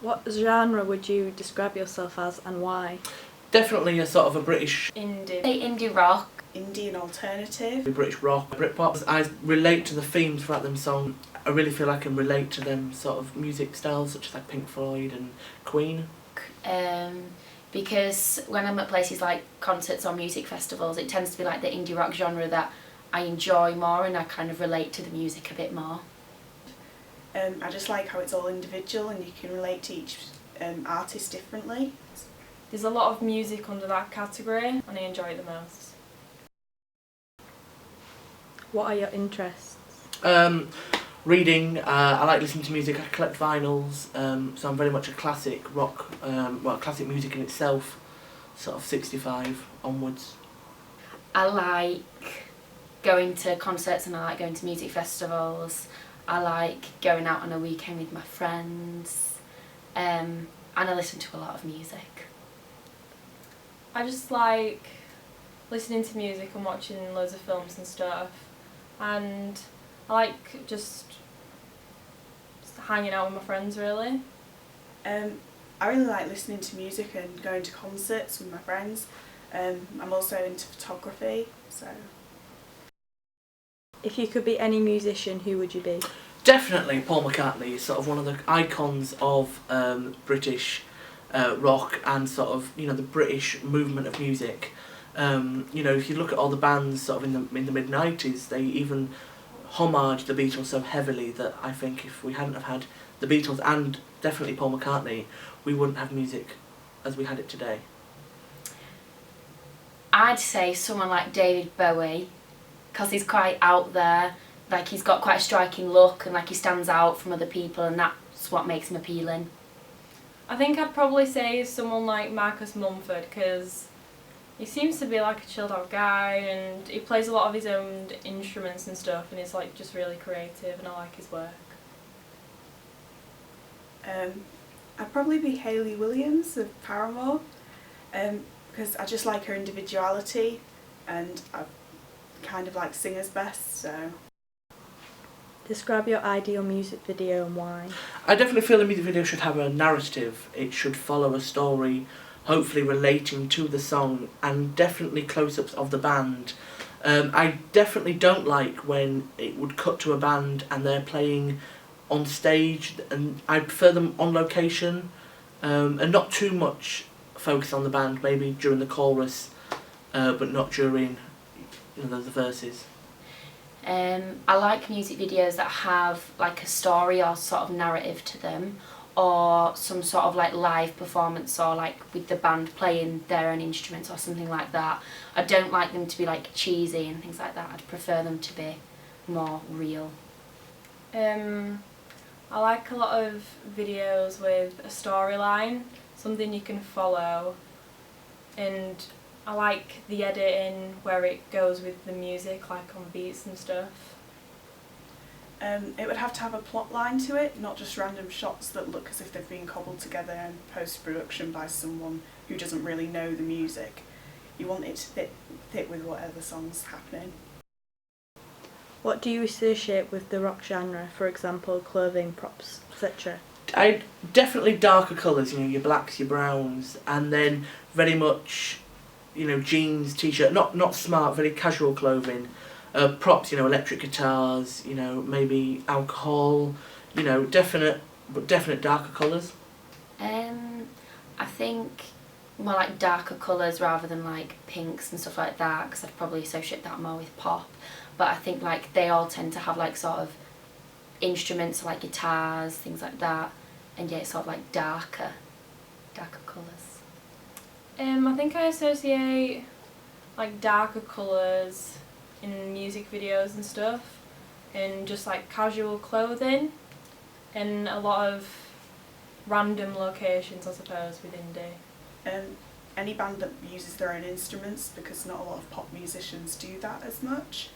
What genre would you describe yourself as and why? Definitely a sort of a British Indie. Say indie rock. Indie and alternative. British rock, Britpop. I relate to the themes throughout them songs. I really feel I can relate to them sort of music styles such as like Pink Floyd and Queen. Because when I'm at places like concerts or music festivals, it tends to be like the indie rock genre that I enjoy more, and I kind of relate to the music a bit more. I just like how it's all individual and you can relate to each artist differently. There's a lot of music under that category and I enjoy it the most. What are your interests? Reading, I like listening to music, I collect vinyls, so I'm very much a classic rock, classic music in itself, sort of 65 onwards. I like going to concerts and I like going to music festivals. I like going out on a weekend with my friends, and I listen to a lot of music. I just like listening to music and watching loads of films and stuff, and I like just hanging out with my friends really. I really like listening to music and going to concerts with my friends. I'm also into photography, so... If you could be any musician, who would you be? Definitely Paul McCartney is sort of one of the icons of British rock and sort of, you know, the British movement of music. You know, if you look at all the bands sort of in the mid-90s, they even homaged the Beatles so heavily that I think if we hadn't have had the Beatles and definitely Paul McCartney, we wouldn't have music as we had it today. I'd say someone like David Bowie, because he's quite out there, like he's got quite a striking look and like he stands out from other people, and that's what makes him appealing. I think I'd probably say someone like Marcus Mumford, because he seems to be like a chilled out guy and he plays a lot of his own instruments and stuff, and he's like just really creative and I like his work. I'd probably be Hayley Williams of Paramore, because I just like her individuality and I kind of like singers best, so... Describe your ideal music video and why. I definitely feel the music video should have a narrative. It should follow a story, hopefully relating to the song, and definitely close-ups of the band. I definitely don't like when it would cut to a band and they're playing on stage, and I prefer them on location, and not too much focus on the band, maybe during the chorus, but not during, you know, the verses. I like music videos that have like a story or sort of narrative to them, or some sort of like live performance, or like with the band playing their own instruments or something like that. I don't like them to be like cheesy and things like that. I'd prefer them to be more real. I like a lot of videos with a storyline, something you can follow, and I like the editing where it goes with the music, like on beats and stuff. It would have to have a plot line to it, not just random shots that look as if they've been cobbled together in post-production by someone who doesn't really know the music. You want it to fit with whatever song's happening. What do you associate with the rock genre, for example, clothing, props, etc.? I definitely darker colours, you know, your blacks, your browns, and then very much, you know, jeans, t-shirt, not smart, very casual clothing. Props, you know, electric guitars, you know, maybe alcohol, you know, definite darker colours. I think more like darker colours rather than like pinks and stuff like that, because I'd probably associate that more with pop. But I think like they all tend to have like sort of instruments like guitars, things like that, and yeah, it's sort of like darker colours. I think I associate like darker colours in music videos and stuff, and just like casual clothing, and a lot of random locations, I suppose, with indie. Any band that uses their own instruments, because not a lot of pop musicians do that as much,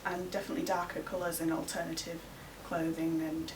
and definitely darker colours and alternative clothing and